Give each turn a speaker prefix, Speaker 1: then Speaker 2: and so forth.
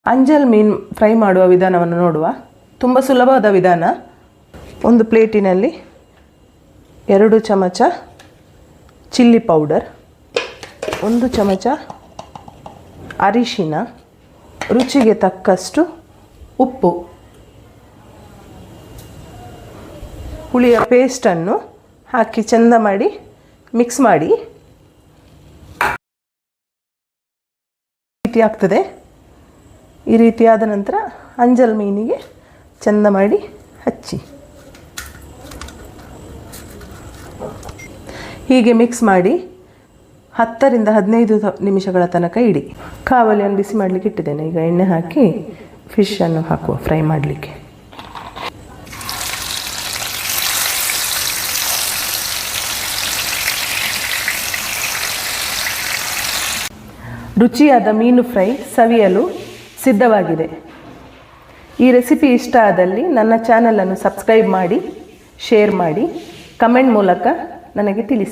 Speaker 1: ಅಂಜಲ್ ಮೀನು ಫ್ರೈ ಮಾಡುವ ವಿಧಾನವನ್ನು ನೋಡುವ. ತುಂಬ ಸುಲಭವಾದ ವಿಧಾನ. ಒಂದು ಪ್ಲೇಟಿನಲ್ಲಿ 2 ಚಮಚ ಚಿಲ್ಲಿ ಪೌಡರ್, 1 ಚಮಚ ಅರಿಶಿನ, ರುಚಿಗೆ ತಕ್ಕಷ್ಟು ಉಪ್ಪು, ಹುಳಿಯ ಪೇಸ್ಟನ್ನು ಹಾಕಿ ಚೆಂದ ಮಾಡಿ ಮಿಕ್ಸ್ ಮಾಡಿ. ಈ ರೀತಿ ಆಗ್ತದೆ. ಈ ರೀತಿಯಾದ ನಂತರ ಅಂಜಲ್ ಮೀನಿಗೆ ಚೆಂದ ಮಾಡಿ ಹಚ್ಚಿ ಹೀಗೆ ಮಿಕ್ಸ್ ಮಾಡಿ 10 ರಿಂದ 15 ನಿಮಿಷಗಳ ತನಕ ಇಡಿ. ಕಾವಲಿಯನ್ನು ಬಿಸಿ ಮಾಡಲಿಕ್ಕೆ ಇಟ್ಟಿದ್ದೇನೆ. ಈಗ ಎಣ್ಣೆ ಹಾಕಿ ಫಿಶನ್ನು ಹಾಕುವ ಫ್ರೈ ಮಾಡಲಿಕ್ಕೆ. ರುಚಿಯಾದ ಮೀನು ಫ್ರೈ ಸವಿಯಲು ಸಿದ್ಧವಾಗಿದೆ. ಈ ರೆಸಿಪಿ ಇಷ್ಟ ಆದಲ್ಲಿ ನನ್ನ ಚಾನಲನ್ನು ಸಬ್ಸ್ಕ್ರೈಬ್ ಮಾಡಿ, ಶೇರ್ ಮಾಡಿ, ಕಮೆಂಟ್ ಮೂಲಕ ನನಗೆ ತಿಳಿಸಿ.